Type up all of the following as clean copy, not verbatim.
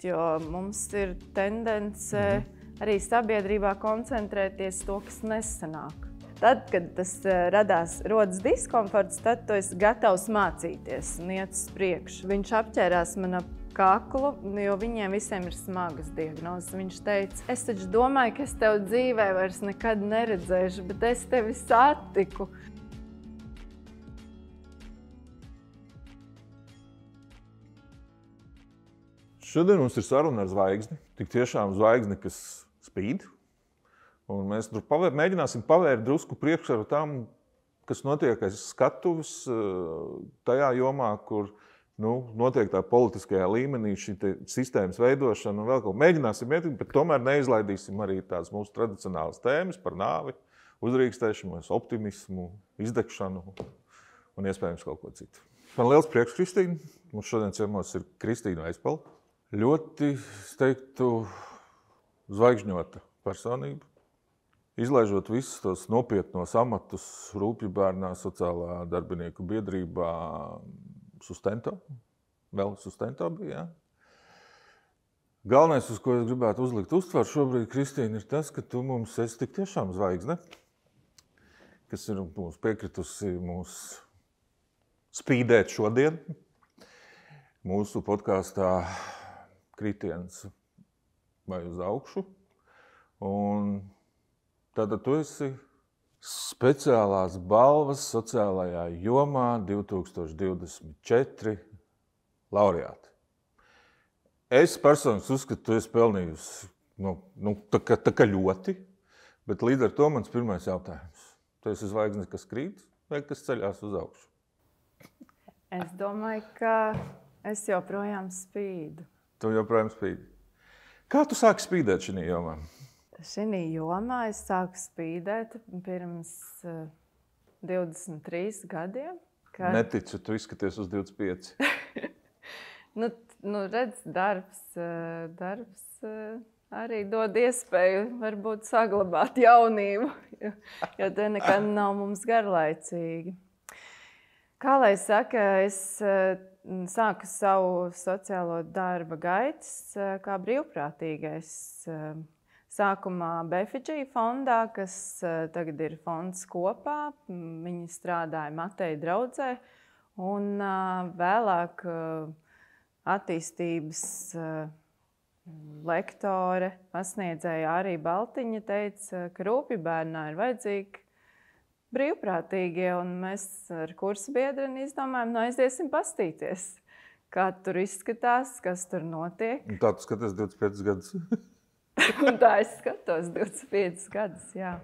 Jo mums ir tendence arī sabiedrībā koncentrēties to, kas nesanāk. Tad, kad tas rodas diskomforts, tad tu esi gatavs mācīties un iet uz priekšu. Viņš apķērās man ap kaklu, jo viņiem visiem ir smagas diagnozes. Viņš teica, es taču domāju, ka es tev dzīvē vairs nekad neredzēšu, bet es tevi satiku. Šodien mums ir saruna ar zvaigzni. Tik tiešām zvaigzni, kas spīd. Un mēs tur mēģināsim pavērt drusku priekšsaru tam, kas notiek aiz skatuves tajā jomā, kur notiek tā politiskajā līmenī šī sistēmas veidošana un vēl kaut ko. Mēģināsim iet, bet tomēr neizlaidīsim arī tās mūsu tradicionālas tēmas par nāvi, uzrīkstēšanos, optimismu, izdegšanu un iespējams kaut ko citu. Man liels prieks, Kristīna. Mums šodien ciemos ir Kristīna Veizpala. Ļoti, es teiktu, zvaigžņota personība. Izlaižot visus tos nopietnos amatus Rūpju bērnā, sociālā darbinieku biedrībā, Sustento. Vēl Sustento bija, jā. Galvenais, uz ko es gribētu uzlikt uztvaru šobrīd, Kristīna, ir tas, ka tu mums esi tik tiešām zvaigzne, kas ir mums piekritusi mūs spīdēt šodien. Mūsu podkāstā Kritiens vai uz augšu. Un tātad tu esi speciālās balvas sociālajā jomā 2024 laureāti. Es personīgi uzskatu, tu esi pelnījusi tā kā ļoti, bet līdz ar to mans pirmais jautājums. Tu esi zvaigzne, kas krīt vai kas ceļās uz augšu? Es domāju, ka es joprojām spīdu. Tu joprojām spīdi. Kā tu sāki spīdēt šajā jomā? Šajā jomā es sāku spīdēt pirms 23 gadiem. Neticu, tu izskaties uz 25. Redz, darbs arī dod iespēju varbūt saglabāt jaunību, jo te nekad nav mums garlaicīgi. Kā lai saka, es sāku savu sociālo darba gaitas kā brīvprātīgais. Sākumā Befidži fondā, kas tagad ir fonds Kopā. Viņi strādāja Mateja draudzē. Un vēlāk attīstības lektore, pasniedzēja Arī Baltiņa teica, ka Rūpju bērnā ir vajadzīgi brīvprātīgie, un mēs ar kursu biedreni izdomājam, aiziesim pastīties, kā tur izskatās, kas tur notiek. Un tā tu skaties 25 gadus? Un tā es skatos 25 gadus, jā.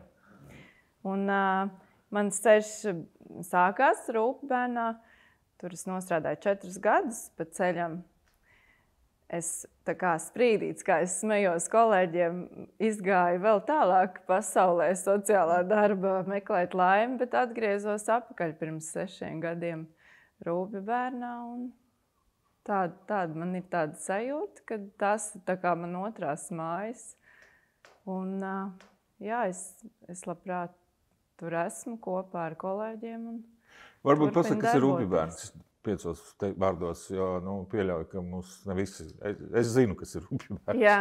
Un mans ceļš sākās Rūpju bērnā. Tur es nostrādāju 4 gadus pa ceļam. Es tā kā sprīdīts, kā es smējos kolēģiem, izgāju vēl tālāk pasaulē sociālā darba meklēt laimi, bet atgriezos atpakaļ pirms 6 gadiem Rūpju bērnā. Un tāda man ir tāda sajūta, ka tas ir tā kā man otrās mājas. Un jā, es labprāt tur esmu kopā ar kolēģiem. Varbūt pasaka, kas ir Rūpju bērns 5 vārdos, jo pieļauju, ka mums ne visi, es zinu, kas ir Rūpju bērns, jā.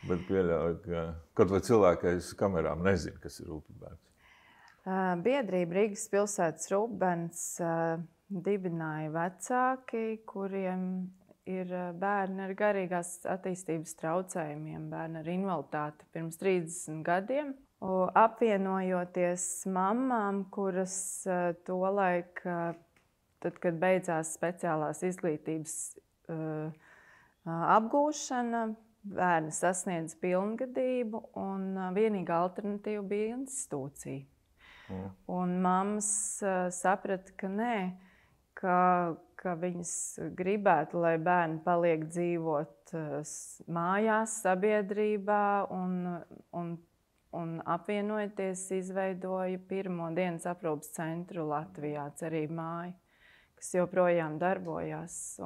Bet pieļauju, ka kaut vai cilvēki aiz kamerām nezinu, kas ir Rūpju bērns. Biedrība Rīgas pilsētas Rūpju bērns dibināja vecāki, kuriem ir bērni ar garīgās attīstības traucējumiem, bērni ar invaliditāti pirms 30 gadiem. Apvienojoties mammām, kuras tolaik, tad, kad beidzās speciālās izglītības apgūšana, bērni sasniedz pilngadību un vienīgā alternatīva bija institūcija. Un mammas saprata, ka nē, ka viņas gribētu, lai bērni paliek dzīvot mājās, sabiedrībā un apvienojoties izveidoja pirmo dienas aprūpes centru Latvijā, Cerība māja, kas joprojām darbojās.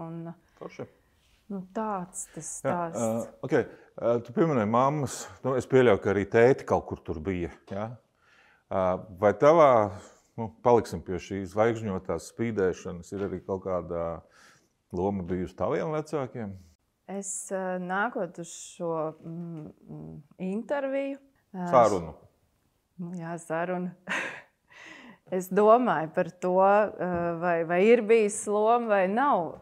Tāds tas stāsts. Okay. Tu pieminēji mammas, es pieļauju, ka arī tēti kaut kur tur bija. Ja? Vai tavā, paliksim pie šīs zvaigžņotās spīdēšanas, ir arī kaut kāda loma bijusi taviem vecākiem? Es nākot uz šo interviju. Sarunu. Jā, saruna. Es domāju par to, vai ir bijis loma vai nav,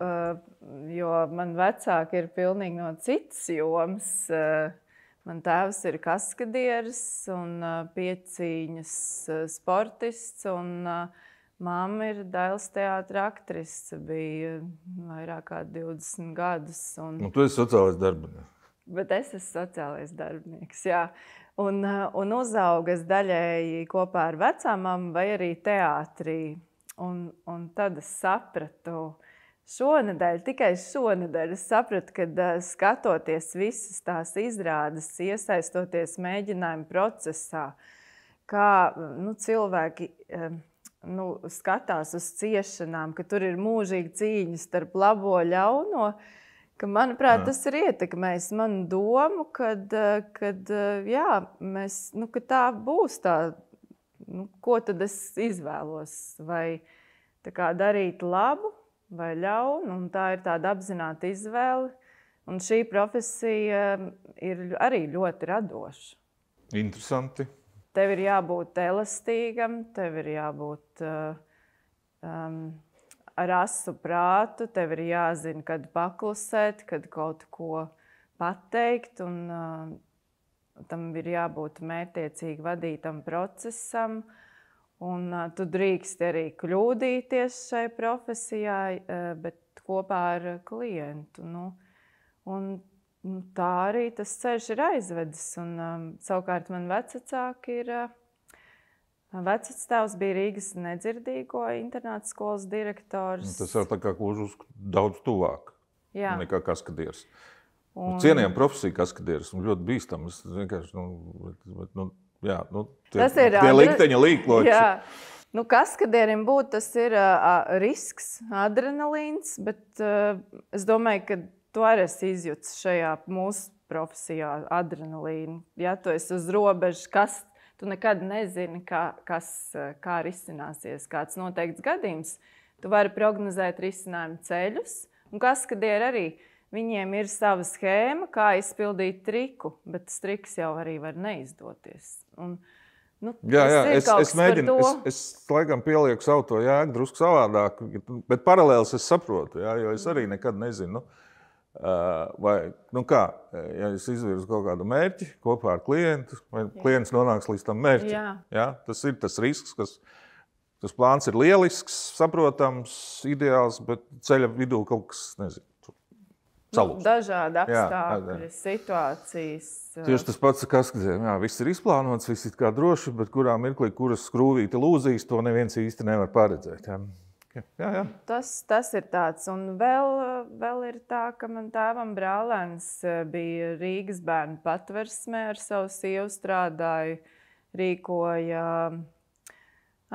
jo man vecāki ir pilnīgi no citas jomas. Man tēvs ir kaskadieris un piecīņas sportists, un mamma ir Dailes teātra aktrise, bija vairāk kā 20 gadus. Un tu esi sociālais darbinieks. Bet es esmu sociālais darbinieks, jā. Un uzaugas daļēji kopā ar vecāmām vai arī teātrī. Un tad es sapratu tikai šonedēļ, es sapratu, kad skatoties visas tās izrādes, iesaistoties mēģinājumu procesā, kā cilvēki skatās uz ciešanām, ka tur ir mūžīgi cīņas starp labo ļauno, ka, manuprāt, tas ir ietekmējis manu domu, kad tā būs tā, ko tad es izvēlos, vai tā kā darīt labu vai ļaunu, un tā ir tāda apzināta izvēle, un šī profesija ir arī ļoti radoša. Interesanti. Tev ir jābūt elastīgam, tev ir jābūt ar asu prātu, tev ir jāzina, kad paklusēt, kad kaut ko pateikt, un tam ir jābūt mērķtiecīgi vadītam procesam, un tu drīksti arī kļūdīties šai profesijā, bet kopā ar klientu. Un tā arī tas ceļš ir aizvedis, un savukārt man vecāki ir... Vectēvs bija Rīgas nedzirdīgo internāta skolas direktors. Tas jau tā kā Klužus daudz tuvāk nekā kaskadieris. Cienījama profesija kaskadieris un ļoti bīstams. Tie likteņa līkloči. Jā. Kaskadierim tas ir risks, adrenalīns, bet es domāju, ka tu arī esi izjutis šajā mūsu profesijā adrenalīnu. Ja tu esi uz robežas, tu nekad nezini, kā risināsies kāds noteikts gadījums. Tu vari prognozēt risinājumu ceļus. Un kaskadieri arī, viņiem ir sava schēma, kā izpildīt triku, bet tas triks jau arī var neizdoties. Es mēģinu, es laikam pielieku savu to jēgu drusku savādāk, bet paralēlis es saprotu, jo es arī nekad nezinu. Ja es izvirzu kaut kādu mērķi kopā ar klientu, vai klients nonāks līdz tam mērķim. Tas ir tas risks, tas plāns ir lielisks, saprotams, ideāls, bet ceļa vidū kaut kas, nezinu, salūst. Dažādi apstākļi, situācijas. Tieši tas pats, kas viss ir izplānots, viss ir kā droši, bet kurā mirklī, kuras skrūvīte lūzīs, to neviens īsti nevar paredzēt. Jā. Tas ir tāds. Un vēl ir tā, ka man tēvam brālēns bija Rīgas bērnu patversmē, ar savu sievu strādāju, rīkoja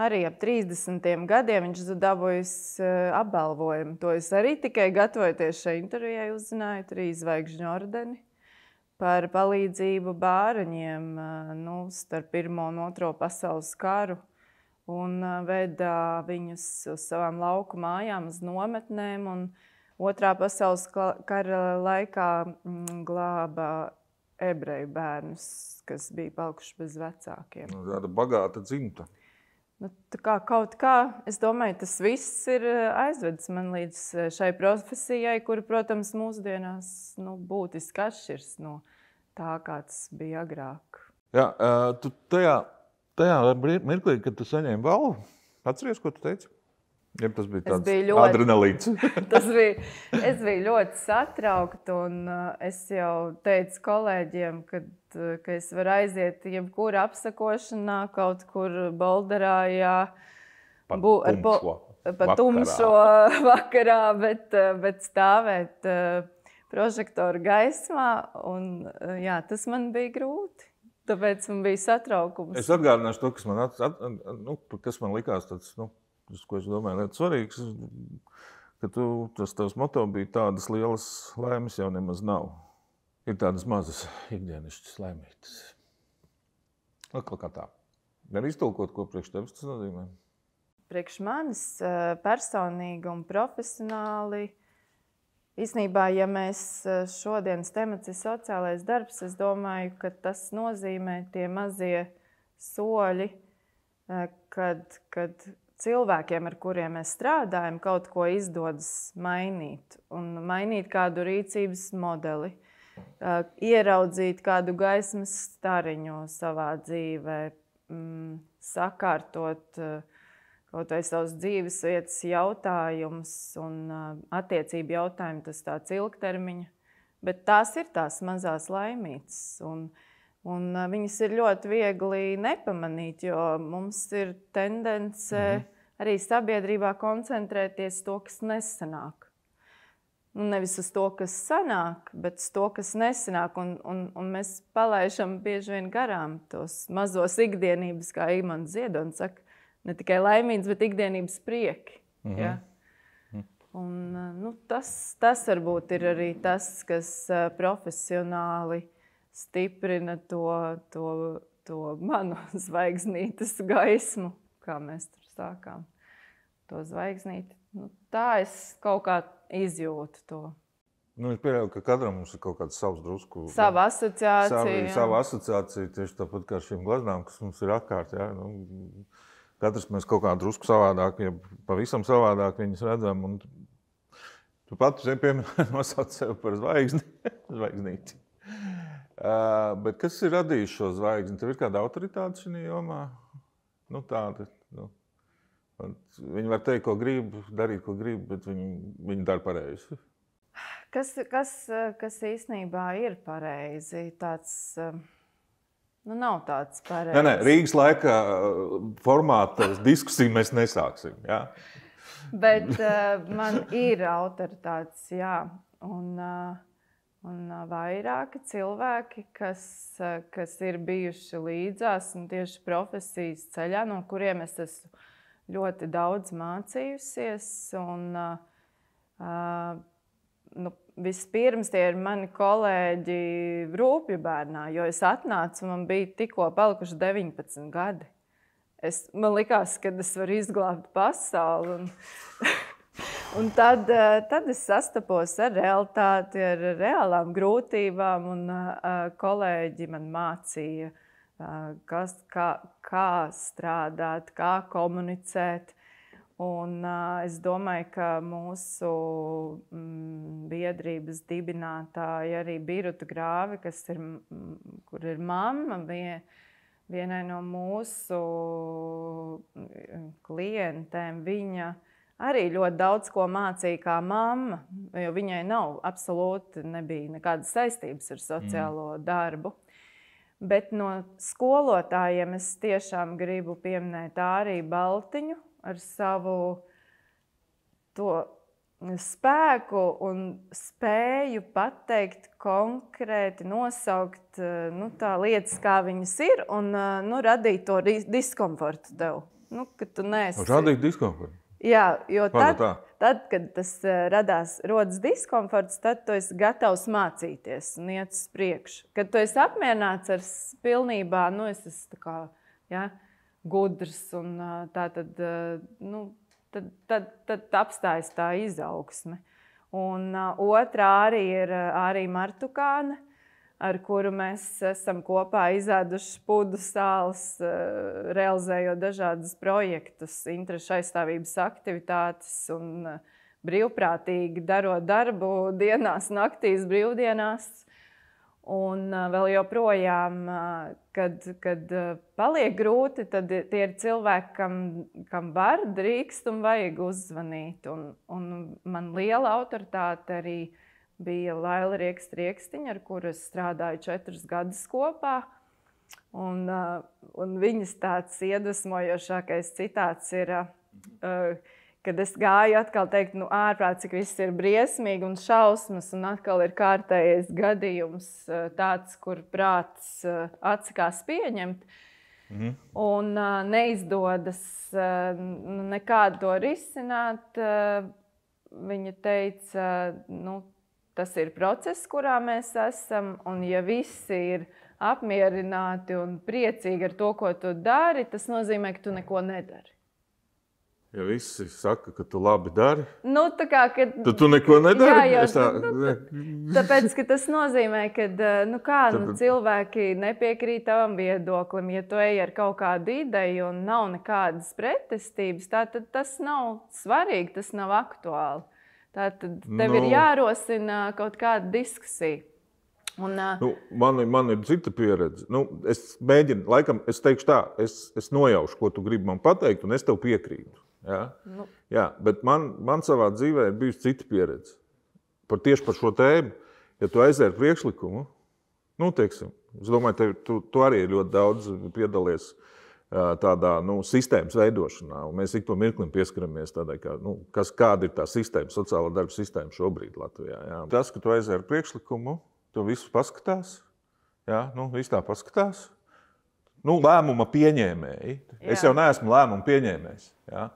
arī ap 30 gadiem. Viņš dabūjis apbalvojumu. To es arī tikai gatavojoties šai intervijai uzzināju, 3 zvaigžņu ordeni par palīdzību bāreņiem starp Pirmo un Otro pasaules karu. Un veda viņus uz savām lauku mājām, uz nometnēm. Un Otrā pasaules kara laikā glāba ebreju bērnus, kas bija palikuši bez vecākiem. Tāda bagāta dzimta. Kaut kā, es domāju, tas viss ir aizvedis man līdz šai profesijai, kura, protams, mūsdienās būtiski atšķirs no tā, kā tas bija agrāk. Jā, tu tajā mirklī, kad tu saņēmi balvu, atceries, ko tu teici? Ja tas bija tāds adrenalīns. Es biju ļoti satraukta, un es jau teicu kolēģiem, ka es varu aiziet jebkura apsakošanā, kaut kur Bolderā, pa tumšo vakarā, bet stāvēt prožektoru gaismā, un tas man bija grūti. Tāpēc man bija satraukums. Es atgādināšu to, kas man likās tāds, ko es domāju, ļoti svarīgs, ka tas tavs moto bija tādas lielas laimes jau nemaz nav. Ir tādas mazas ikdienišķas laimītas. Kaut kā tā. Var iztulkot, ko priekš tevis tas nozīmē? Priekš manis personīgi un profesionāli Īsnībā, ja mēs šodienas temats ir sociālais darbs, es domāju, ka tas nozīmē tie mazie soļi, kad cilvēkiem, ar kuriem mēs strādājam, kaut ko izdodas mainīt. Un mainīt kādu rīcības modeli, ieraudzīt kādu gaismas stariņu savā dzīvē, sakārtot kaut vai savas dzīves vietas jautājums un attiecību jautājumu, tas tāds ilgtermiņa. Bet tās ir tās mazās laimītes. Un viņas ir ļoti viegli nepamanīt, jo mums ir tendence arī sabiedrībā koncentrēties to, kas nesanāk. Nevis uz to, kas sanāk, bet uz to, kas nesanāk. Un mēs palaižam bieži vien garām tos mazos ikdienības, kā Imants Ziedonis saka, ne tikai laimīgs, bet ikdienības prieki. Ja? Un, tas varbūt ir arī tas, kas profesionāli stiprina to manu zvaigznītes gaismu, kā mēs tur sākām. To zvaigznīti. Tā es kaut kā izjūtu to. Es pieļauju, ka katram mums ir kaut kāds savs drusku. Sava asociācija. Sava asociācija, tieši tāpat kā šīm gleznām, kas mums ir apkārt. Ja? Katrs mēs kaut kā drusku savādāk, ja pavisam savādāk viņas redzam. Un tu pati nosauc sevi par zvaigznīti. Bet kas ir radījis šo zvaigzni? Tev ir kāda autoritāte šajā jomā? Tāda. Viņi var teikt, ko grib, darīt, ko grib, bet viņi dara pareizi. Kas īstenībā ir pareizi? Nav tāds pareizs. Nē, Rīgas laika formāta diskusiju mēs nesāksim. Ja? Bet man ir autoritātes, jā. Un vairāki cilvēki, kas ir bijuši līdzās un tieši profesijas ceļā, no kuriem es esmu ļoti daudz mācījusies. Vispirms tie ir mani kolēģi Rūpju bērnā, jo es atnācu, man bija tikko palikuši 19 gadi. Man likās, ka es varu izglābt pasauli. Un tad es sastapos ar realitāti, ar reālām grūtībām, un kolēģi man mācīja, kā strādāt, kā komunicēt. Un es domāju, ka mūsu biedrības dibinātāji arī Biruta Grāve, kur ir mamma, vienai no mūsu klientēm, viņa arī ļoti daudz ko mācīja kā mamma, jo viņai absolūti nebija nekādas saistības ar sociālo darbu. Bet no skolotājiem es tiešām gribu pieminēt Āriju Baltiņu ar savu to spēku un spēju pateikt konkrēti, nosaukt lietas, kā viņas ir, un radīt to diskomfortu tev. Kad tu neesi... Radīt diskomfortu? Jā, jo tad, kad tas rodas diskomforts, tad tu esi gatavs mācīties un iet uz priekšu. Kad tu esi apmierināts ar pilnībā, es esmu tā kā, gudrs, un tad apstājas tā izaugsme. Un otrā arī ir Ārija Martukāne, ar kuru mēs esam kopā izēduši pudu sāles, realizējot dažādus projektus, interešu aizstāvības aktivitātes un brīvprātīgi darot darbu dienās, naktīs, brīvdienās. Un vēl joprojām, kad paliek grūti, tad tie ir cilvēki, kam var, drīkst un vajag uzzvanīt. Un man liela autoritāte arī bija Laila Riekstiņa, ar kuru es strādāju 4 gadus kopā. Un viņas tāds iedvesmojošākais citāts ir, kad es gāju atkal teikt, ārprāt, cik viss ir briesmīgi un šausmas, un atkal ir kārtējais gadījums tāds, kur prāts atsakās pieņemt. Un neizdodas nekādu to risināt. Viņa teica, tas ir process, kurā mēs esam, un ja visi ir apmierināti un priecīgi ar to, ko tu dari, tas nozīmē, ka tu neko nedari. Ja visi saka, ka tu labi dari, Nu, tā kā, kad, tad tu neko nedari. Jā, Es tā, tāpēc, ka tas nozīmē, ka cilvēki nepiekrīt tavam viedoklim. Ja tu ej ar kaut kādu ideju un nav nekādas pretestības, tad tas nav svarīgi, tas nav aktuāli. Tātad tev ir jārosina kaut kāda diskusija. Un, man ir cita pieredze. Es mēģinu, laikam, es teikšu tā, es nojaušu, ko tu gribi man pateikt, un es tev piekrītu. Ja? Jā, bet man savā dzīvē ir bijusi cita pieredze. Tieši par šo tēmu, ja tu aizēri priekšlikumu, teiksim, es domāju, tu arī ļoti daudz piedalies tādā sistēmas veidošanā, un mēs ik pa mirklim pieskaramies tādai, kāda ir tā sistēma, sociālā darba sistēma šobrīd Latvijā. Jā. Tas, ka tu aizēri priekšlikumu, to visu paskatās, visu tā paskatās, lēmuma pieņēmēji. Es jau neesmu lēmuma pieņēmējs. Ja?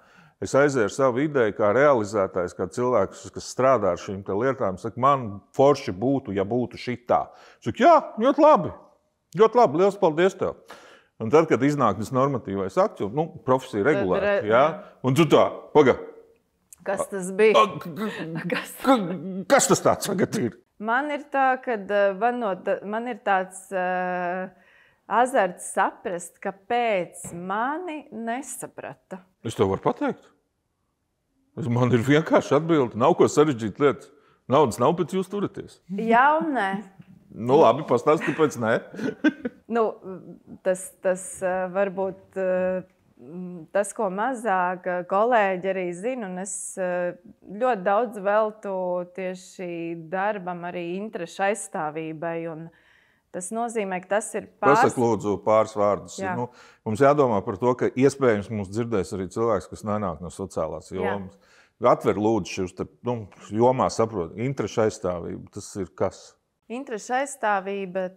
Es aizēju ar savu ideju kā realizētājs, kā cilvēks, kas strādā ar šīm lietām. Saka, man forši būtu, ja būtu šitā. Saka, jā, ļoti labi, liels paldies tev. Un tad, kad iznāk tas normatīvais akts, profesija regulēta, ja? Un tu tā, kas tas bija? Kas tas tāds tagad ir? Man ir tā, kad man ir tāds azarts saprast, kāpēc mani nesaprata. Es tev varu pateikt. Man ir vienkārši atbildi. Nav ko sarežģīt lietas. Naudas nav, bet jūs turaties. Jā un nē. Labi, pastāsti, kāpēc nē. Tas varbūt tas, ko mazāk kolēģi arī zina, un es ļoti daudz veltu tieši darbam, arī interešu aizstāvībai. Tas nozīmē, ka tas ir Pasaka, lūdzu, pāris vārdus. Mums jādomā par to, ka iespējams mums dzirdēs arī cilvēks, kas nenāk no sociālās jomas. Atver, lūdzu, šīs jomā saprot. Interešu aizstāvība, tas ir kas? Interešu aizstāvība,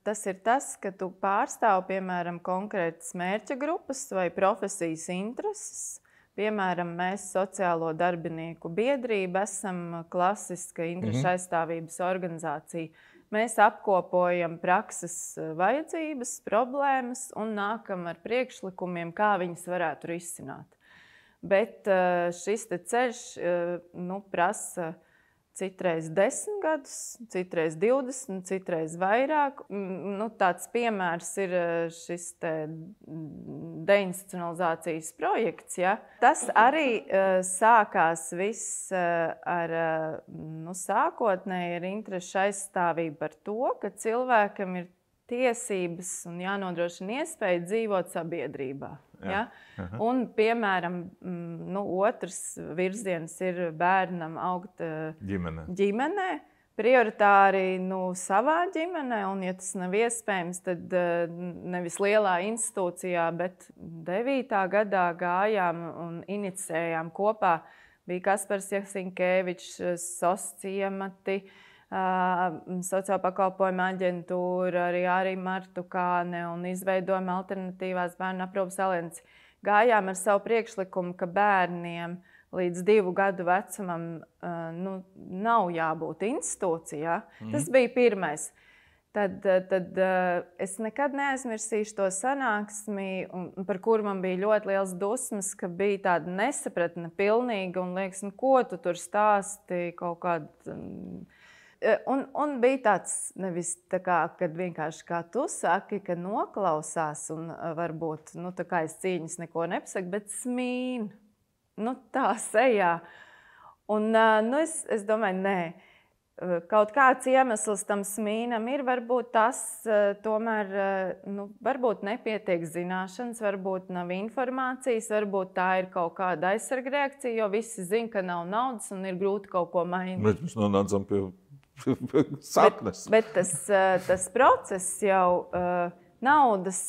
tas ir tas, ka tu pārstāv, piemēram, konkrētas mērķa grupas vai profesijas intereses. Piemēram, mēs sociālo darbinieku biedrība esam klasiska interešu aizstāvības organizācija. Mēs apkopojam prakses vajadzības, problēmas un nākam ar priekšlikumiem, kā viņas varētu risināt. Bet šis ceļš prasa citreiz 10 gadus, citreiz 20, citreiz vairāk. Tāds piemērs ir šis deinstitucionalizācijas projekts. Ja? Tas arī sākās viss ar sākotnēji ar interešu aizstāvību par to, ka cilvēkam ir tiesības un jānodrošina iespēja dzīvot sabiedrībā. Ja? Un, piemēram, otrs virziens ir bērnam augt ģimenē, prioritāri savā ģimenē, un, ja tas nav iespējams, tad nevis lielā institūcijā, bet 9. gadā gājām un inicējām kopā. Bija Kaspars Jasinkevičs, SOS ciemati, sociālo pakalpojumu aģentūra, arī Martukāne un izveidojam alternatīvās bērnu aprūpes aliansi. Gājām ar savu priekšlikumu, ka bērniem līdz 2 gadu vecumam nav jābūt institūcijā. Tas bija pirmais. Tad es nekad neaizmirsīšu to sanāksmi, par kuru man bija ļoti liels dusmas, ka bija tāda nesapratne pilnīga un liekas, ko tu tur stāsti kaut kādu. Un bija tāds, nevis tā kā, kad vienkārši kā tu saki, ka noklausās un varbūt, tā kā es cīņas neko nepasaku, bet smīn. Tā sejā. Un es domāju, nē. Kaut kāds iemesls tam smīnam ir, varbūt tas tomēr, varbūt nepietiek zināšanas, varbūt nav informācijas, varbūt tā ir kaut kāda aizsarga reakcija, jo visi zina, ka nav naudas un ir grūti kaut ko mainīt. Bet mēs nonācam pie saknes. Bet tas process jau naudas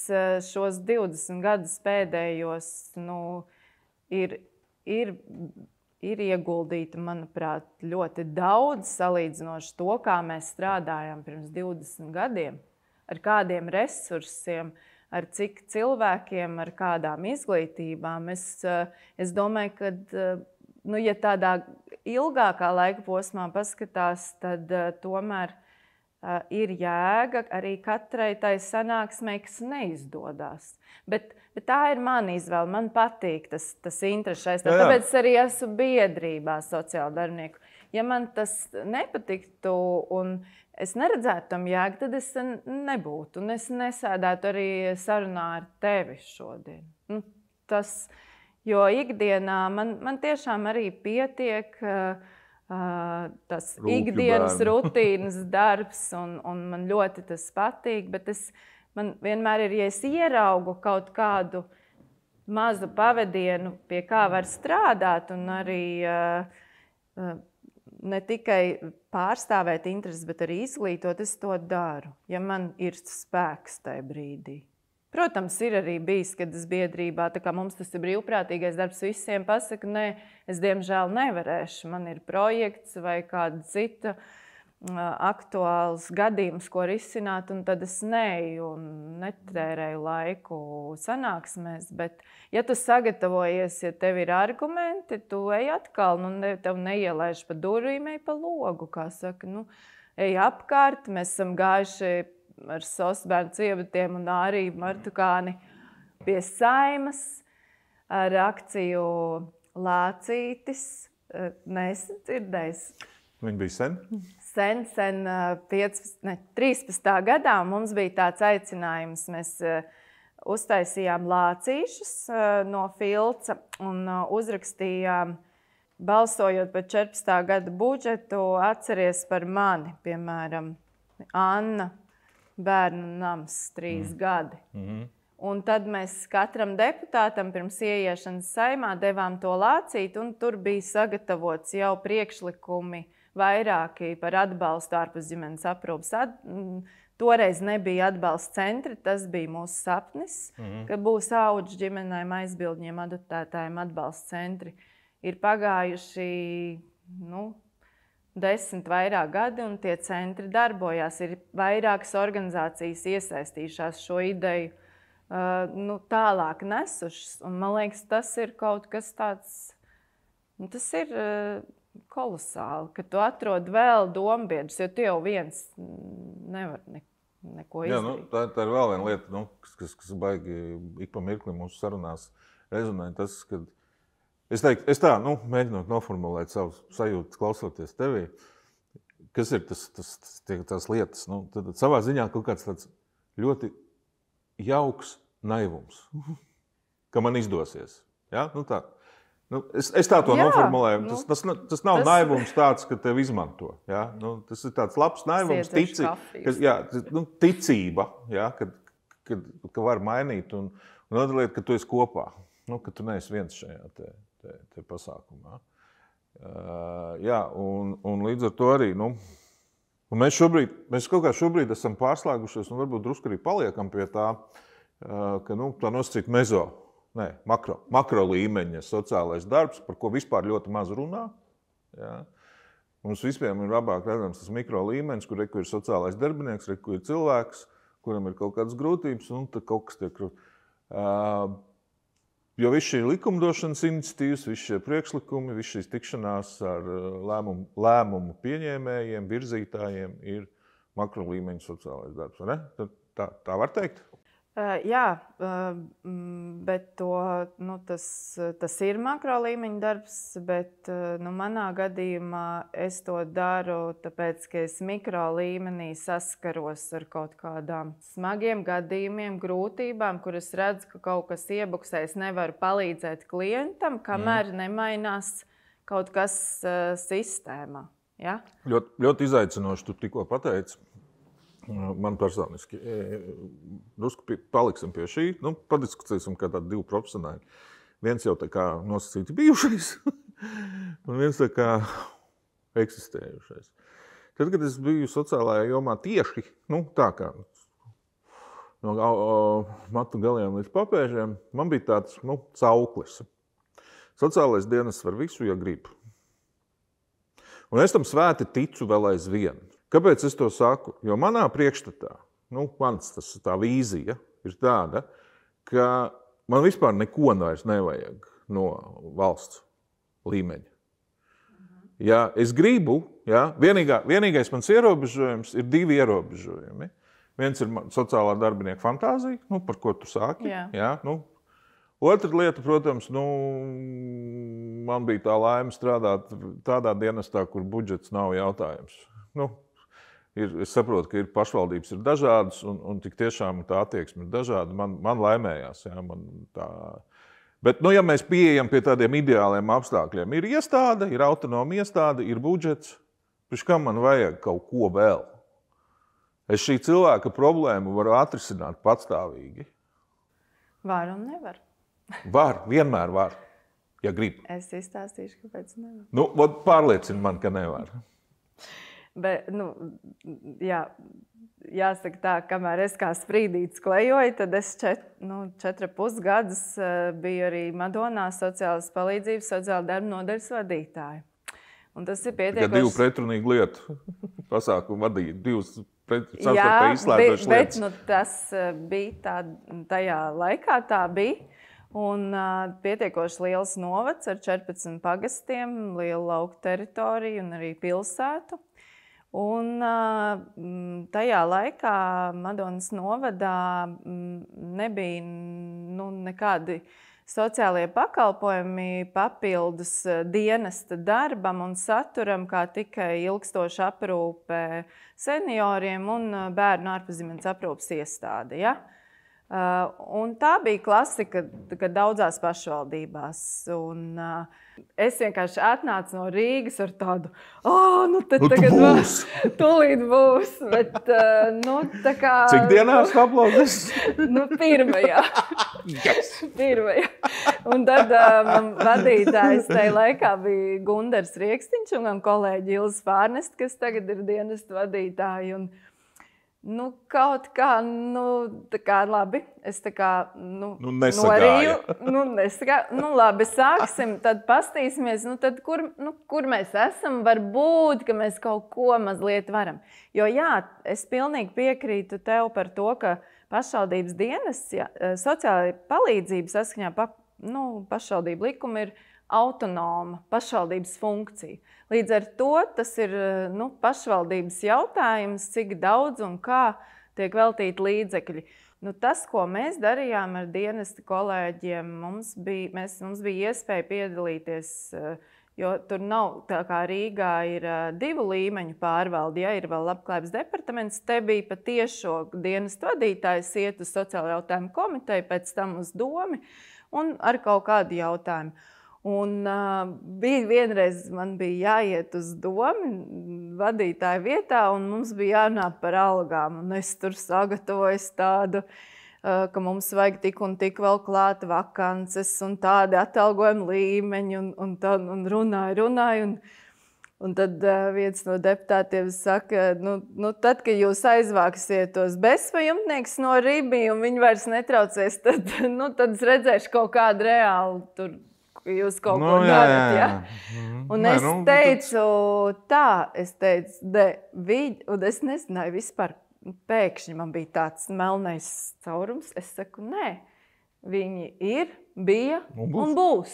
šos 20 gadus pēdējos ir ieguldīta, manuprāt, ļoti daudz salīdzinoši to, kā mēs strādājām pirms 20 gadiem, ar kādiem resursiem, ar cik cilvēkiem, ar kādām izglītībām. Es domāju, ka, ja tādā ilgākā laika posmā paskatās, tad tomēr ir jēga arī katrai tai sanāksmei, kas neizdodas. Bet tā ir mana izvēle. Man patīk tas interešu aizstāvēt. Tāpēc es arī esmu biedrībā sociāla darbinieku. Ja man tas nepatiktu un es neredzētu tam jēgu, tad es nebūtu. Un es nesēdētu arī sarunā ar tevi šodien. Jo ikdienā man tiešām arī pietiek tas ikdienas rutīnas darbs, un man ļoti tas patīk, bet man vienmēr ir, ja es ieraugu kaut kādu mazu pavadienu, pie kā var strādāt, un arī ne tikai pārstāvēt intereses, bet arī izglītot, es to daru, ja man ir spēks tajā brīdī. Protams, ir arī bijis, kad es biedrībā, tā kā mums tas ir brīvprātīgais darbs, visiem pasaka, nē, es diemžēl nevarēšu, man ir projekts vai kāda cita aktuāls gadījums, ko risināt, un tad es neju un netērēju laiku sanāksmēs. Bet, ja tu sagatavojies, ja tev ir argumenti, tu ej atkal, tev neielaiž pa durvīm, ej pa logu, kā saka, ej apkārt, mēs esam gājuši ar Sosbērnu cievatiem un arī Martukāni pie Saimas ar akciju Lācītis. Neesi dzirdējis? Viņi bija sen? Sen, 13. gadā mums bija tāds aicinājums. Mēs uztaisījām lācīšus no filca un uzrakstījām, balsojot par 14. gada budžetu, atceries par mani, piemēram, Anna. Bērnu nams 3 gadi. Un tad mēs katram deputātam pirms ieiešanas Saimā devām to lācīt, un tur bija sagatavots jau priekšlikumi vairāki par atbalstu ārpus ģimenes aprūpes. Toreiz nebija atbalsta centri, tas bija mūsu sapnis, ka būs audžu ģimenēm, aizbildņiem, adoptētājiem atbalsta centri. Ir pagājuši, 10 vairāk gadi, un tie centri darbojās. Ir vairākas organizācijas iesaistījušās šo ideju tālāk nesušas. Un man liekas, tas ir kaut kas tāds, tas ir kolosāli, ka tu atrod vēl dombiedrus, jo tu jau viens nevar neko izdarīt. Tā ir vēl viena lieta, kas baigi ik pa mirkli mūsu sarunās rezonē. Tas, kad es tā, mēģinot noformulēt savus sajūtas, klausoties tevī, kas ir tās lietas. Tad savā ziņā kaut kāds tāds ļoti jauks naivums, ka man izdosies. Ja? Tā. Es tā to noformulēju. Tas nav naivums tāds, ka tev izmanto. Ja? Tas ir tāds labs naivums, ticība, ja? Ka var mainīt. Un otra lieta, ka tu esi kopā, ka tu neesi viens šajā te pasākumā. Un līdz ar to arī, mēs kaut kā šobrīd esam pārslēgušies un varbūt drusku arī paliekam pie tā, ka tā nosacīt makro līmeņa sociālais darbs, par ko vispār ļoti maz runā. Ja? Mums vispiem ir labāk redzams tas mikro līmenis, kur ir sociālais darbinieks, kur ir cilvēks, kuram ir kaut kādas grūtības, un tad kaut kas tiek jo viss šī likumdošanas iniciatīvas, viss šie priekšlikumi, viss šīs tikšanās ar lēmumu pieņēmējiem, virzītājiem ir makro līmeņa sociālais darbs. Ne? Tā var teikt? Jā, bet tas ir makro līmeņa darbs, bet manā gadījumā es to daru, tāpēc, ka es mikro līmenī saskaros ar kaut kādām smagiem gadījumiem, grūtībām, kur es redzu, ka kaut kas iebuksē, es nevaru palīdzēt klientam, kamēr nemainās kaut kas sistēmā. Ja? Ļoti izaicinoši tu tikko pateici. Man personiski. Drusku paliksim pie šī. Padiskutēsim kā tādi 2 profesionāļi. Viens jau tā kā nosacīti bijušais, un viens tā kā eksistējušais. Tad, kad es biju sociālajā jomā tieši, tā kā no matu galiem līdz papēžiem, man bija tāds, cauklis. Sociālais dienests var visu, ja grib. Un es tam svēti ticu vēl aizvien. Kāpēc es to saku? Jo manā priekšstatā, tā vīzija ir tāda, ka man vispār neko vairs nevajag no valsts līmeņa. Ja es gribu, vienīgais mans ierobežojums ir 2 ierobežojumi. Viens ir sociālā darbinieka fantāzija, par ko tu sāki. Otra lieta, protams, man bija tā laime strādāt tādā dienestā, kur budžets nav jautājums. Es saprotu, ka pašvaldības ir dažādas, un tik tiešām tā attieksme ir dažāda. Man laimējās. Bet, ja mēs pieejam pie tādiem ideāliem apstākļiem, ir iestāde, ir autonoma iestāde, ir budžets, pēc kam man vajag kaut ko vēl? Es šī cilvēka problēmu varu atrisināt patstāvīgi. Var un nevar. Var, vienmēr var, ja grib. Es izstāstīšu, kāpēc nevar. Pārliecini man, ka nevar. Bet, jāsaka tā, kamēr es kā sprīdītis klejoju, tad es 4,5 gadus biju arī Madonā sociālas palīdzības, sociāla darba nodaļas vadītāja. Un tas ir pietiekoši... Ja 2 pretrunīgu lietu pasākumu vadīja, 2 savstarpēji izslēdzošas lietas. Bet tas bija tajā laikā tā bija. Un pietiekoši liels novads ar 14 pagastiem, lielu lauku teritoriju un arī pilsētu. Un tajā laikā Madonas novadā nebija nekādi sociālie pakalpojumi papildus dienesta darbam un saturam, kā tikai ilgstoša aprūpe senioriem un bērnu ārpusģimenes aprūpes iestāde. Ja? Un tā bija klasika, ka daudzās pašvaldībās. Un es vienkārši atnācu no Rīgas ar tādu, tagad būs. Tūlīt būs. Bet, tā kā... Cik dienās aplauzes? Pirmajā. Yes. Pirmajā. Un tad man vadītājs tajā laikā bija Gundars Riekstiņš un kolēģi Ilza Fārnest, kas tagad ir dienestu vadītāji. Un, kaut kā, tā kā labi, es tā kā, nesagāja. Labi, sāksim, tad pastīsimies, tad kur mēs esam, varbūt, ka mēs kaut ko mazliet varam. Jo es pilnīgi piekrītu tev par to, ka pašvaldības dienests, sociālajā palīdzība saskaņā pašvaldību likuma ir autonoma pašvaldības funkcija. Līdz ar to tas ir pašvaldības jautājums, cik daudz un kā tiek veltīti līdzekļi. Tas, ko mēs darījām ar dienesta kolēģiem, mums bija iespēja piedalīties, jo tur nav, tā kā Rīgā ir 2 līmeņu pārvalde, ir vēl labklājības departaments, te bija pa tiešo dienestu vadītājs iet uz sociālo jautājumu komiteju, pēc tam uz domi un ar kaut kādu jautājumu. Un bija vienreiz, man bija jāiet uz domu vadītāja vietā, un mums bija jārunā par algām. Un es tur sagatavoju tādu, ka mums vajag tik un tik vēl klāt vakances un tādi atalgojuma līmeņi, un runāju. Un tad viens no deputātiem saka, tad, kad jūs aizvāksiet tos bezpajumtniekus no Rībī, un viņi vairs netraucēs, tad es redzēšu kaut kādu reālu tur, jūs kaut ko darat, ja? Un es teicu, un es nezināju vispār, pēkšņi man bija tāds melnais caurums, es saku, nē, viņi ir, bija un būs.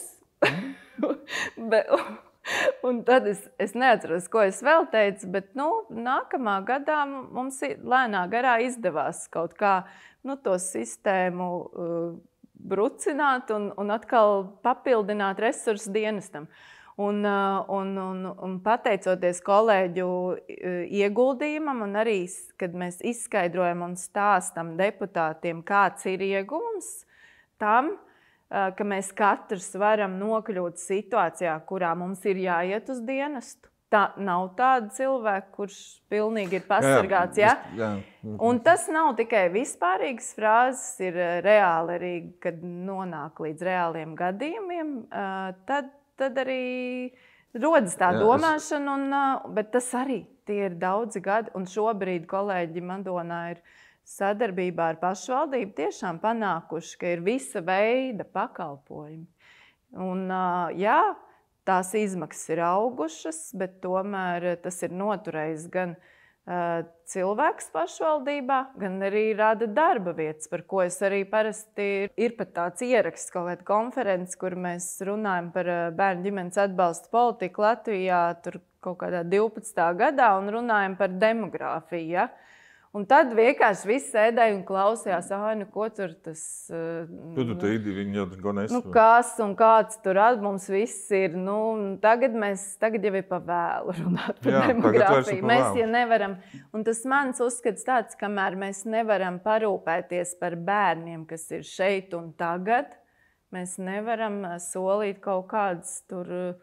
Un tad es neatceros, ko es vēl teicu, bet nākamā gadā mums lēnā garā izdevās kaut kā to sistēmu brucināt un atkal papildināt resursu dienestam. Un pateicoties kolēģu ieguldījumam, un arī, kad mēs izskaidrojam un stāstam deputātiem, kāds ir ieguvums tam, ka mēs katrs varam nokļūt situācijā, kurā mums ir jāiet uz dienestu. Tā nav tāda cilvēka, kurš pilnīgi ir pasargāts. Jā. Un tas nav tikai vispārīgas frāzes, ir reāli arī, kad nonāk līdz reāliem gadījumiem, tad arī rodas tā domāšana, bet tas arī tie ir daudzi gadi. Un šobrīd kolēģi Madonā ir sadarbībā ar pašvaldību tiešām panākuši, ka ir visa veida pakalpojumi. Un tās izmaksas ir augušas, bet tomēr tas ir noturējis gan cilvēks pašvaldībā, gan arī rada darba vietas, par ko es arī parasti ir pat tāds ieraksts, kaut kāda konferences, kur mēs runājam par bērnu ģimenes atbalsta politiku Latvijā tur kaut kādā 12. gadā un runājam par demogrāfiju. Ja? Un tad vienkārši viss sēdēja un klausījās, ko tur tas... Viņi jau neko nesaprot. Kas un kāds tur mums viss ir. Tagad jau ir pa vēlu runāt par demogrāfiju. Mēs jau nevaram. Un tas mans uzskats tāds, kamēr mēs nevaram parūpēties par bērniem, kas ir šeit un tagad, mēs nevaram solīt kaut kādas tur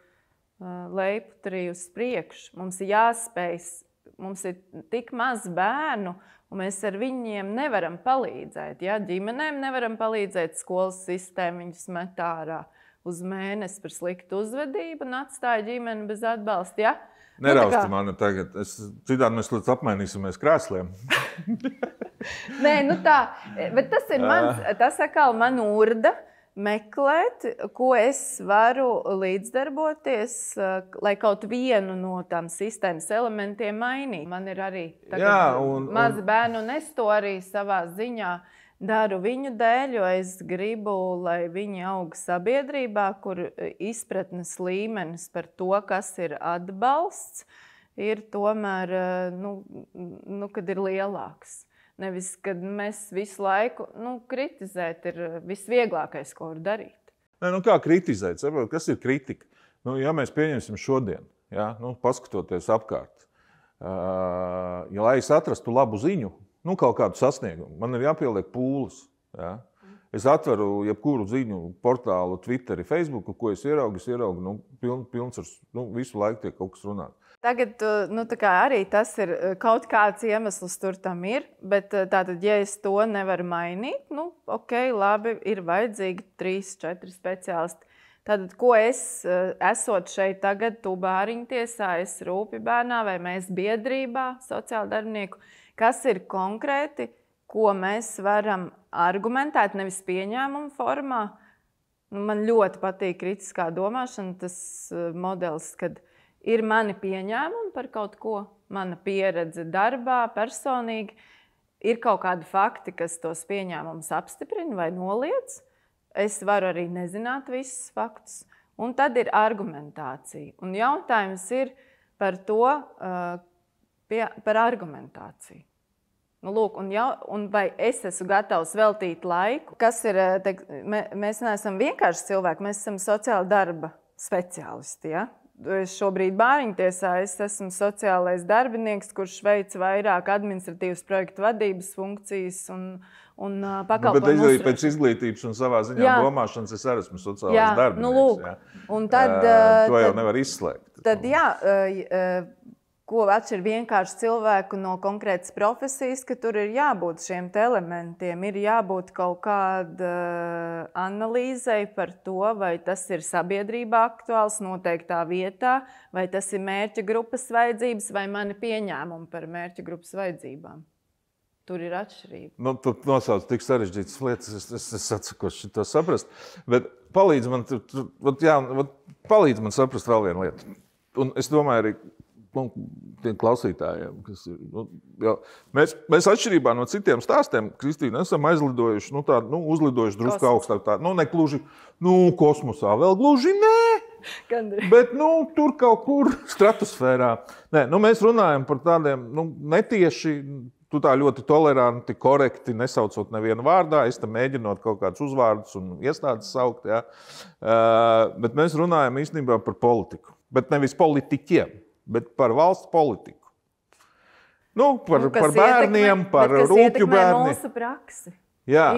lejputrī uz priekšu. Mums ir jāspēj. Mums ir tik maz bērnu, un mēs ar viņiem nevaram palīdzēt. Ja? Ģimenēm nevaram palīdzēt, skolas sistēma viņus met ārā uz mēnesi par sliktu uzvedību un atstāja ģimeni bez atbalsta. Ja? Nerausti mani tagad. Citādi mēs līdz apmainīsimies krēsliem. Nē, tā. Bet tas ir tas atkal man urda. Meklēt, ko es varu līdzdarboties, lai kaut vienu no tām sistēmas elementiem mainītu. Man ir arī mazi bērni, un es to arī savā ziņā daru viņu dēļ, jo es gribu, lai viņi aug sabiedrībā, kur izpratnes līmenis par to, kas ir atbalsts, ir tomēr, kad ir lielāks. Nevis, kad mēs visu laiku kritizēt ir visvieglākais, ko var darīt. Kā kritizēt? Saprot, kas ir kritika? Ja mēs pieņemsim šodien, paskatoties apkārt, lai es atrastu labu ziņu, kaut kādu sasniegumu, man ir jāpieliek pūles. Ja? Es atveru jebkuru ziņu portālu, Twitteri, Facebooku, ko es ieraugu pilns ar visu laiku tiek kaut kas runāt. Tagad arī tas ir kaut kāds iemesls tur tam ir, bet tātad, ja es to nevaru mainīt, labi, ir vajadzīgi 3-4 speciālisti. Tātad, ko esot šeit tagad, tu bāriņtiesā, es Rūpibērnā vai mēs biedrībā, sociāla darbinieku, kas ir konkrēti, ko mēs varam argumentēt, nevis pieņēmumu formā. Man ļoti patīk kritiskā domāšana, tas modelis, kad ir mani pieņēmumi par kaut ko, mana pieredze darbā, personīgi. Ir kaut kādi fakti, kas tos pieņēmumus apstiprina vai noliedz. Es varu arī nezināt visus faktus. Un tad ir argumentācija. Un jautājums ir par to, par argumentāciju. Un vai es esmu gatavs veltīt laiku? Kas ir, mēs neesam vienkārši cilvēki, mēs esam sociāla darba speciālisti, ja? Es šobrīd bāriņtiesā, es esmu sociālais darbinieks, kurš veic vairāk administratīvas projektu vadības funkcijas un pakalpojumu. Bet es arī pēc izglītības un savā ziņā domāšanas es arī esmu sociālais darbinieks. Un tad, to jau nevar izslēgt. Tad ko atšķir vienkārši cilvēku no konkrētas profesijas, ka tur ir jābūt šiem elementiem, ir jābūt kaut kāda analīzei par to, vai tas ir sabiedrībā aktuāls noteiktā vietā, vai tas ir mērķa grupas vajadzības, vai mani pieņēmumi par mērķa grupas vajadzībām. Tur ir atšķirība. Tu nosauc tik sarežģītas lietas, es atsakos šito saprast, bet palīdz man saprast vēl vienu lietu. Un es domāju arī, tiem klausītājiem, kas ir. Mēs atšķirībā no citiem stāstiem, Kristīna, esam aizlidojuši, uzlidojuši drusku augstāk. Nekluži, kosmosā vēl gluži nē, bet tur kaut kur stratosfērā. Nē, mēs runājam par tādiem netieši, tu tā ļoti toleranti, korekti, nesaucot nevienu vārdā, es tam mēģinot kaut kādus uzvārdus un iestādes saukt, ja. Bet mēs runājam īstenībā par politiku, bet nevis politiķiem. Bet par valsts politiku. Par bērniem, par rūpju bērniem. Mūsu praksi. Jā,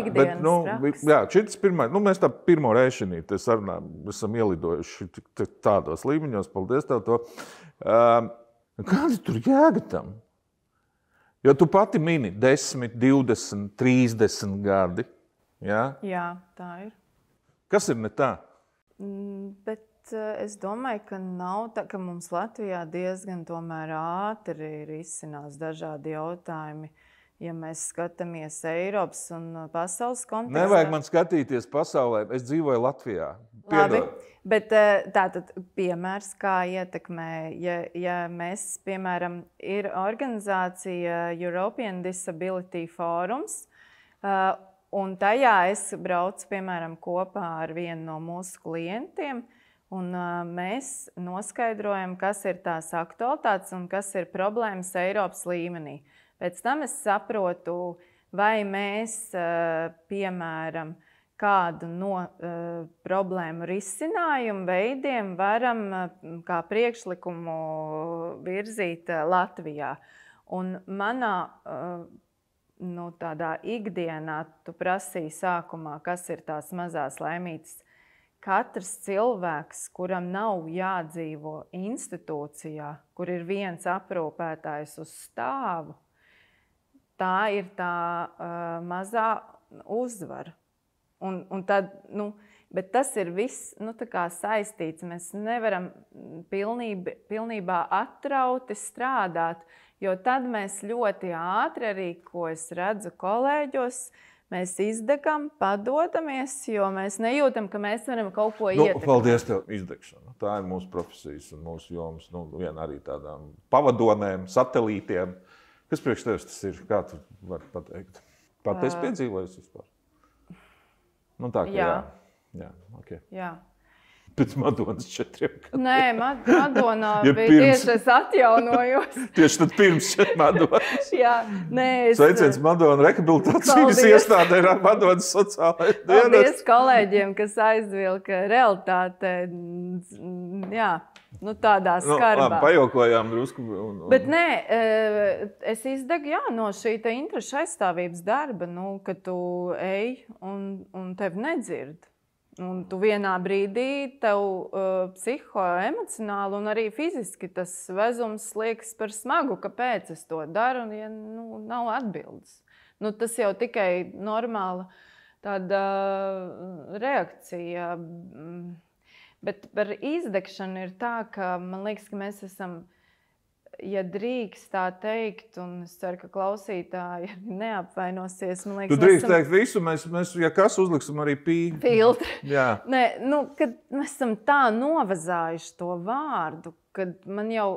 šis pirmais, mēs tā pirmo reizi esam ielidojuši tādos līmeņos, paldies tev to. Kāda tur jēga tam? Jo tu pati mini 10, 20, 30 gadi. Jā, tā ir. Kas ir ne tā? Bet es domāju, ka nav tā, ka mums Latvijā diezgan tomēr ātri ir izcinās dažādi jautājumi. Ja mēs skatāmies Eiropas un pasaules kontekstā. Nevajag man skatīties pasaulē. Es dzīvoju Latvijā. Labi, Piedod. bet tātad piemērs, kā ietekmē, ja mēs, piemēram, ir organizācija European Disability Forums, un tajā es braucu, piemēram, kopā ar vienu no mūsu klientiem, un mēs noskaidrojam, kas ir tās aktualitātes un kas ir problēmas Eiropas līmenī. Pēc tam es saprotu, vai mēs, piemēram, kādu no problēmu risinājumu veidiem varam kā priekšlikumu virzīt Latvijā. Un manā tādā ikdienā tu prasīji sākumā, kas ir tās mazās laimītes. Katrs cilvēks, kuram nav jādzīvo institūcijā, kur ir viens aprūpētājs uz stāvu, tā ir tā mazā uzvara. Un tad, bet tas ir viss saistīts. Mēs nevaram pilnībā atrauti strādāt, jo tad mēs ļoti ātri arī, ko es redzu kolēģos, mēs izdegam, padodamies, jo mēs nejūtam, ka mēs varam kaut ko ietekmēt. Paldies tev, izdegšana. Tā ir mūsu profesijas un mūsu jomas. Viena arī tādām pavadonēm, satelītiem. Kas priekš tevis tas ir? Kā tu vari pateikt? Pat esi piedzīvojis vispār? Tā kā jā. Okay. Jā. Pēc Madonas 4 gadiem. Nē, Madona bija tieši es atjaunojos. Tieši tad pirms Madonas. Jā, nē. Sveiciens Madona rehabilitācijas iestādē ar Madonas sociālais dienests. Paldies kolēģiem, kas aizvilka realitātē. Jā, tādā skarbā. Labi, pajokojām drusku. Bet nē, es izdegu no šī interešu aizstāvības darba, kad tu ej un tevi nedzird. Un tu vienā brīdī tev psihoemocionāli un arī fiziski tas vezums liekas par smagu, kāpēc es to daru, un ja nav atbildes. Tas jau tikai normāla tāda reakcija. Bet par izdegšanu ir tā, ka man liekas, ka mēs esam, ja drīkst tā teikt, un es ceru, ka klausītāji neapvainosies. Man liekas, tu drīkst teikt visu, mēs, ja kas, uzliksim arī filtri. Jā. Nē, kad mēs esam tā novazājuši to vārdu, kad man jau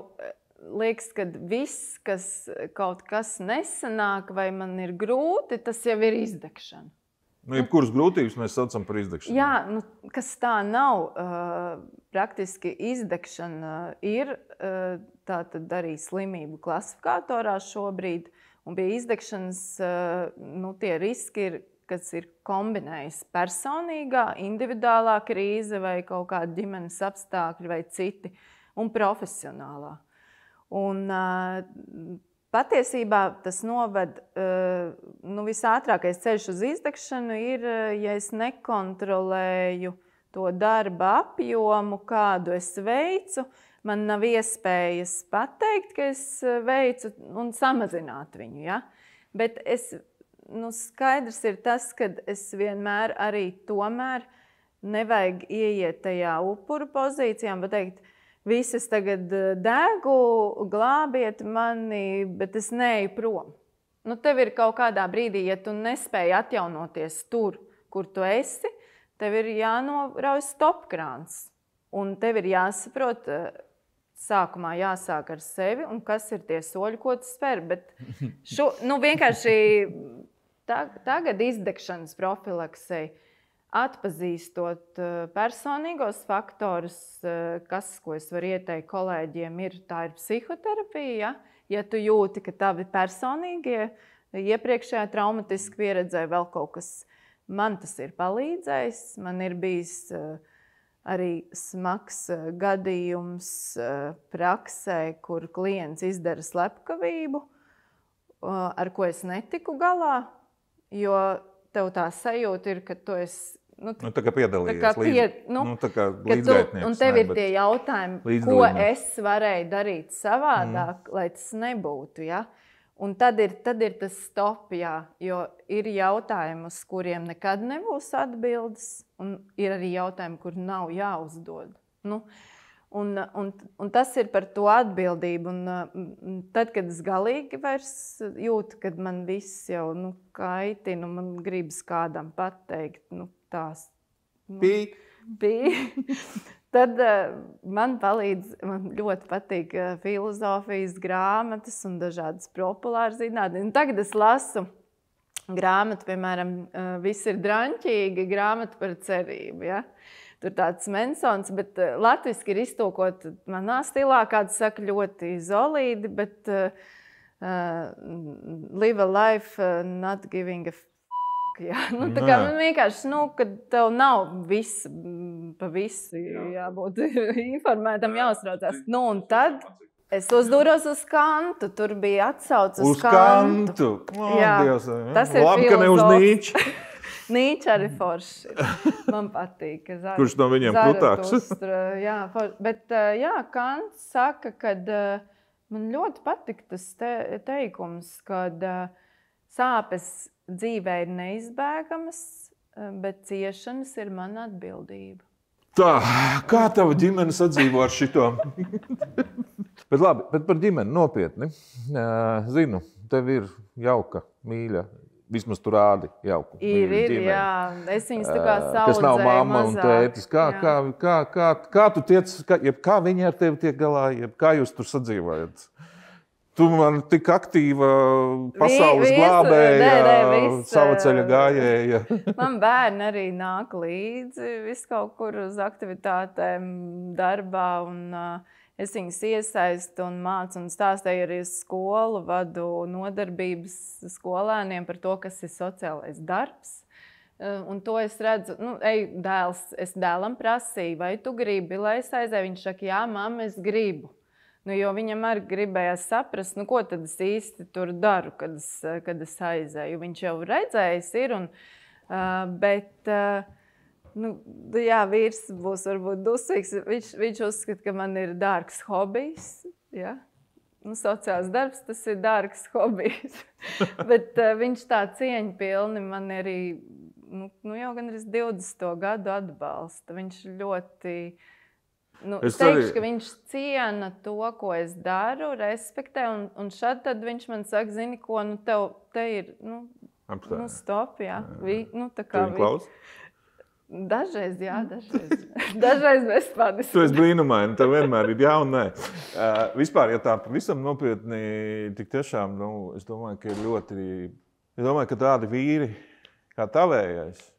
liekas, ka viss, kas kaut kas nesanāk vai man ir grūti, tas jau ir izdegšana. Jebkuras grūtības mēs saucam par izdegšanu. Jā, kas tā nav. Praktiski izdegšana ir tātad arī slimību klasifikatorā šobrīd. Un pie izdegšanas tie riski, kas ir kombinējis personīgā, individuālā krīze vai kaut kāda ģimenes apstākļi vai citi, un profesionālā. Un patiesībā tas noved, visātrākais ceļš uz izdegšanu ir, ja es nekontrolēju to darba apjomu, kādu es veicu, man nav iespējas pateikt, ka es veicu un samazināt viņu. Ja? Bet skaidrs ir tas, ka es vienmēr arī tomēr nevajag ieiet tajā upuru pozīcijām, bet teikt, visi es tagad degu, glābiet mani, bet es neeju prom. Tev ir kaut kādā brīdī, ja tu nespēji atjaunoties tur, kur tu esi, tev ir jānorauj stopkrāns. Un tev ir jāsaprot, sākumā jāsāk ar sevi, un kas ir tie soļi, ko tu spēr. Bet vienkārši tagad izdegšanas profilaksei, atpazīstot personīgos faktorus, ko es varu ieteikt kolēģiem, tā ir psihoterapija. Ja tu jūti, ka tavi personīgie iepriekšējā traumatiski pieredzē vēl kaut kas, man tas ir palīdzējis. Man ir bijis arī smags gadījums praksē, kur klients izdara slepkavību, ar ko es netiku galā, jo tev tā sajūta ir, ka tu esi tā kā piedalījies līdzgaitnieks. Un tev ir tie jautājumi, ko es varēju darīt savādāk, lai tas nebūtu. Ja? Un tad ir tas stop, jā, jo ir jautājumi, uz kuriem nekad nebūs atbildes, un ir arī jautājumi, kur nav jāuzdod. Un tas ir par to atbildību. Un tad, kad es galīgi vairs jūtu, kad man viss jau kaitina, man gribas kādam pateikt, tās. bija. Tad man ļoti patīk filozofijas grāmatas un dažādas populāras zinātnes. Tagad es lasu grāmatu, piemēram, Viss ir draņķīgi, grāmata par cerību. Ja? Tur tāds Mensons, bet latviski ir iztulkot manā stilā, kāds saka, ļoti solīdi, bet live a life not giving a jā. Nu, tā kā vienkārši, kad tev nav pa visu jābūt informētam, jāuztraucās. Nu, un tad es uzdūros uz Kantu. Tur bija atsauce uz Kantu. Jā, tas ir labi, ka ne uz Nīču. Nīča arī forši. Man patīk. Kurš no viņiem krutāks? Jā, bet Kants saka, ka man ļoti patīk tas teikums, kad sāpes dzīvē ir neizbēgamas, bet ciešanas ir mana atbildība. Tā, kā tava ģimene sadzīvo ar šito? Bet labi, bet par ģimeni nopietni. Zinu, tev ir jauka, mīļa, vismaz tu rādi jauku. Ir, jā. Es viņas tā kā saudzēju kas nav mamma mazāk. Un tētis. Kā tu tiec, kā viņi ar tevi tiek galā, kā jūs tur sadzīvojat? Tu man tik aktīva pasaules glābēja, sava ceļa gājēja. Man bērni arī nāk līdzi visu kaut kur uz aktivitātēm darbā. Un, es viņus iesaistu un mācu un stāstīju arī uz skolu, vadu nodarbības skolēniem par to, kas ir sociālais darbs. Un to es redzu, es dēlam prasīju, vai tu gribi, lai es aizēju? Viņš saka, jā, mamma, es gribu. Jo viņam arī gribējās saprast, ko tad es īsti tur daru, kad es aizēju. Viņš jau redzējis ir, bet vīrs būs varbūt dusīgs. Viņš uzskata, ka man ir dārgs hobijs. Ja? Sociāls darbs, tas ir dārgs hobijs. Bet viņš tā cieņpilni man arī jau gandrīz 20. gadu atbalsta. Viņš ļoti... es teikšu, ka viņš ciena to, ko es daru, respektē, un šad tad viņš man saka, zini, ko, tev te ir, stop, jā. Tā kā dažreiz, jā, dažreiz. Dažreiz bez panis. Tu esi brīnumaini, tev vienmēr ir jā un nē. Vispār, ja tā pavisam nopietni, tik tiešām, es domāju, ka ir ļoti, es domāju, ka tādi vīri, kā tavējais,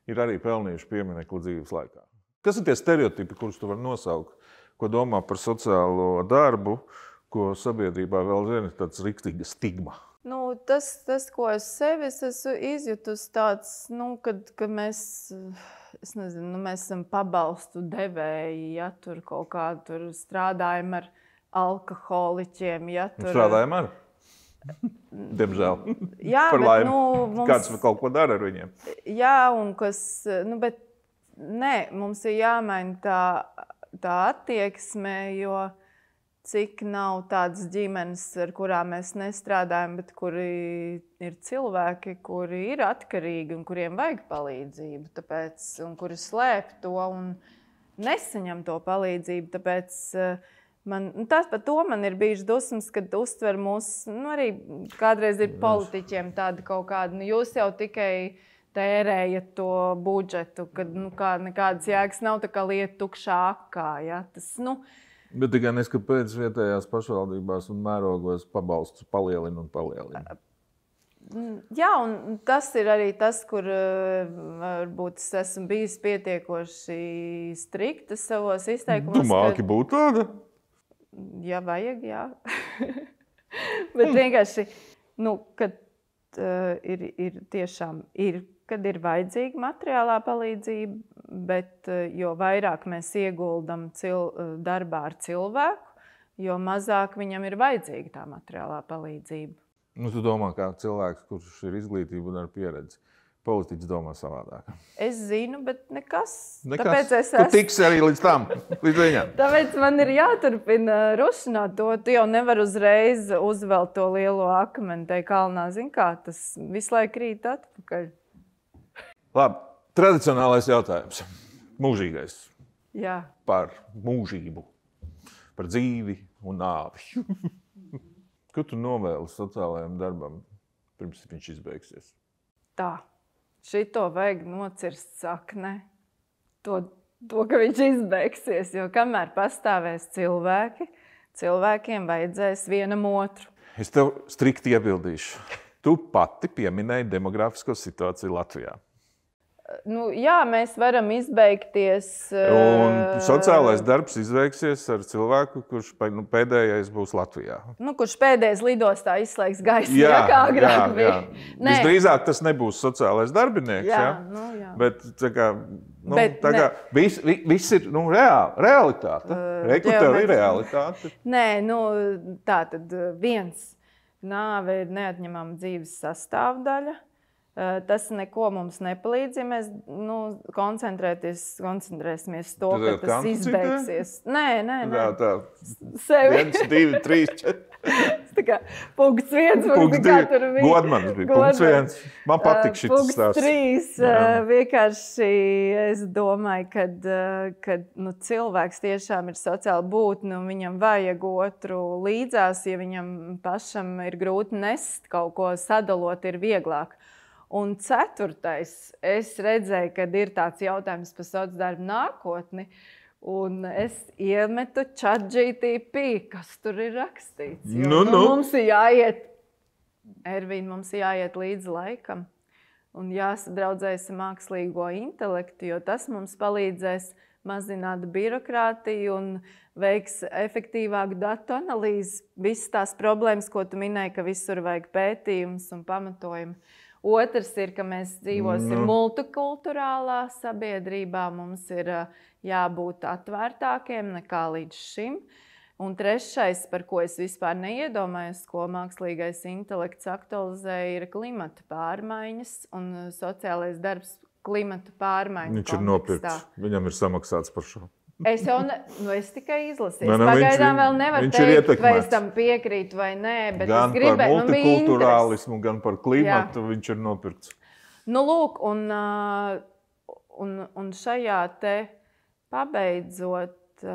ir arī pelnījuši pieminekli dzīves laikā. Kas ir tie stereotipi, kurus tu vari nosaukt, ko domā par sociālo darbu, ko sabiedrībā vēl zina tāds riktīga stigma? Tas, ko es sevi esmu izjutusi tāds, kad mēs, es nezinu, mēs esam pabalstu devēji, ja tur kaut kā tur strādājam ar alkoholiķiem, ja tur... Strādājam ar? Diemžēl. Jā, par laimi. Mums... Kāds kaut ko dara ar viņiem? Jā, un kas, bet nē, mums ir jāmaina tā attieksme, jo cik nav tādas ģimenes, ar kurām mēs nestrādājam, bet kuri ir cilvēki, kuri ir atkarīgi un kuriem vajag palīdzību, tāpēc, un kuri slēp to un nesaņem to palīdzību. Tāpēc par to man ir bijuši dusmas, kad uztver mūs, arī kādreiz ir politiķiem tādi kaut kādi, jūs jau tikai tērējat to budžetu, kad nekādas jēgas nav, tā kā lieta tukšā akā. Ja? Tas, Bet tikai neskapēc vietējās pašvaldībās un mērogos pabalstus palielina un palielina. Jā, un tas ir arī tas, kur varbūt es esmu bijis pietiekoši strikta savos izteikumos. Tu māki būt tāda? Ja vajag, jā. Bet vienkārši, kad ir tiešām kad ir vajadzīga materiālā palīdzība, bet jo vairāk mēs ieguldam darbā ar cilvēku, jo mazāk viņam ir vajadzīga tā materiālā palīdzība. Tu domā, kā cilvēks, kurš ir izglītība un ar pieredzi. Politiķis domā savādāk. Es zinu, bet nekas. Tāpēc tu tiksi arī līdz tam, līdz viņam. Tāpēc man ir jāturpina rušināt to. Tu jau nevar uzreiz uzvelt to lielo akmeni tai kalnā. Zini kā, tas visu laiku krīt atpakaļ. Labi, tradicionālais jautājums. Mūžīgais. Jā. Par mūžību. Par dzīvi un nāvi. Ko tu novēli sociālajam darbam, pirms viņš izbeigsies? Tā. Šito vajag nocirst saknē. to, ka viņš izbeigsies. Jo kamēr pastāvēs cilvēkiem vajadzēs vienam otru. Es tev strikti iebildīšu. Tu pati pieminēji demografisko situāciju Latvijā. Jā, mēs varam izbeigties. Un sociālais darbs izveiksies ar cilvēku, kurš pēdējais būs Latvijā. Kurš pēdējais lidostā izslēgs gaisu, kā agrāk bija. Visdrīzāk tas nebūs sociālais darbinieks. Jā. Bet viss ir realitāte. Tev ir realitāte. Nē, tā tad nāve ir neatņemama dzīves sastāvdaļa. Tas neko mums nepalīdz, ja mēs koncentrēsimies to, ka tas izbeigsies. Nē. Tā. Sevi. 1, 2, 3, 4. Tā kā punkts 1, punkts 2. Godmanis bija punkts 1. Man patīk šis stāsts. Punkts 3. Vienkārši es domāju, ka cilvēks tiešām ir sociāla būtne un viņam vajag otru līdzās. Ja viņam pašam ir grūti nest kaut ko, sadalot ir vieglāk. Un 4. es redzēju, kad ir tāds jautājums par sociālo darbu nākotni, un es iemetu ChatGPT, kas tur ir rakstīts. Mums ir jāiet, Ervīna, mums ir jāiet līdz laikam un jāsadraudzējas ar mākslīgo intelektu, jo tas mums palīdzēs mazināt birokrātiju un veiks efektīvāku datu analīzi. Visas tās problēmas, ko tu minēji, ka visur vajag pētījumus un pamatojumu. Otrs ir, ka mēs dzīvosim multikulturālā sabiedrībā. Mums ir jābūt atvērtākiem nekā līdz šim. Un 3, par ko es vispār neiedomājos, ko mākslīgais intelekts aktualizēja, ir klimata pārmaiņas un sociālais darbs klimata pārmaiņu kontekstā. Viņš ir nopirkts. Viņam ir samaksāts par šo. Es tikai izlasīju. Pagaidām vēl nevaru teikt, vai es tam piekrītu vai nē. Gan par multikulturālismu, gan par klimatu viņš ir nopirkts. Lūk, un šajā te pabeidzot,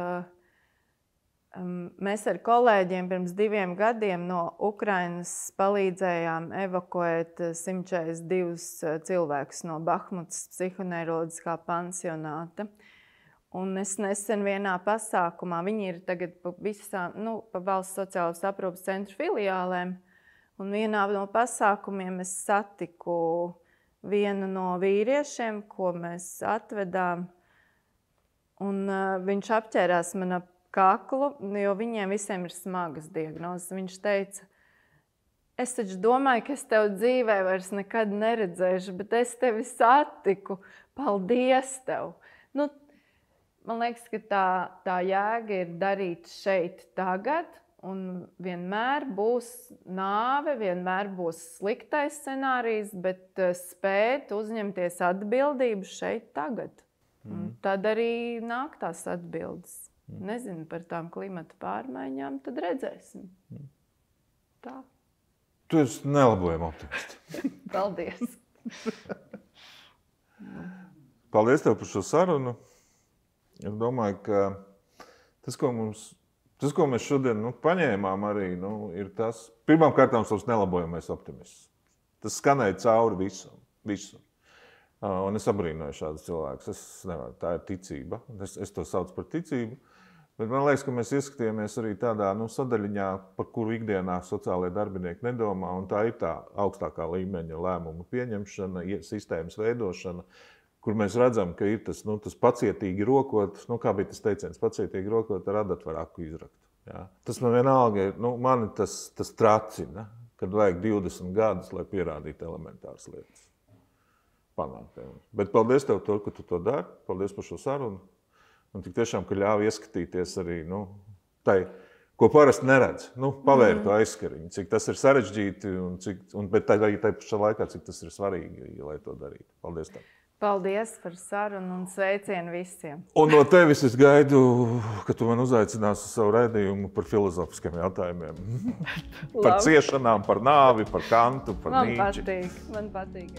mēs ar kolēģiem pirms 2 gadiem no Ukrainas palīdzējām evakuēt 142 cilvēkus no Bahmutas psihoneiroloģiskā pansionāta. Un es nesen vienā pasākumā, viņi ir tagad pa valsts sociālās aprūpes centru filiālēm, un vienā no pasākumiem es satiku vienu no vīriešiem, ko mēs atvedām, un viņš apķērās man ap kaklu, jo viņiem visiem ir smagas diagnozes. Viņš teica, es taču domāju, ka es tev dzīvē vairs nekad neredzēšu, bet es tevi satiku. Paldies tev! Man liekas, ka tā jēga ir darīt šeit tagad, un vienmēr būs nāve, vienmēr būs sliktais scenārijs, bet spēt uzņemties atbildību šeit tagad. Un tad arī nāk tās atbildes. Nezinu par tām klimata pārmaiņām, tad redzēsim. Tā. Tu esi nelabojama optimisti. Paldies. Paldies tev par šo sarunu. Es domāju, ka tas, ko mēs šodien paņēmām arī, ir tas, pirmkārt, savs nelabojamais optimists. Tas skanēja cauri visam. Un es abrīnoju šādus cilvēkus. Tā ir ticība. Es to saucu par ticību. Bet man liekas, ka mēs ieskatījāmies arī tādā sadaļiņā, par kuru ikdienā sociālajie darbinieki nedomā. Un tā ir tā augstākā līmeņa lēmumu pieņemšana, sistēmas veidošana, kur mēs redzam, ka ir tas pacietīgi rokot, kā bija tas teiciens, pacietīgi rokot ar adatvaru izrakt. Jā. Tas man vienalga ir, mani tas tracina, kad vajag 20 gadus, lai pierādītu elementāras lietas. Panākt. Bet paldies tev, ka tu to dari. Paldies par šo sarunu. Un tik tiešām, ka ļāvi ieskatīties arī, tai, ko parasti neredz. Pavērt to aizskariņu, cik tas ir sarežģīti, bet arī tai pašā laikā, cik tas ir svarīgi, lai to darītu. Paldies tev. Paldies par sarunu un sveicienu visiem. Un no tevis es gaidu, ka tu man uzaicināsi uz savu raidījumu par filozofiskiem jautājumiem. Par ciešanām, par nāvi, par Kantu, par Nīči. Man patīk.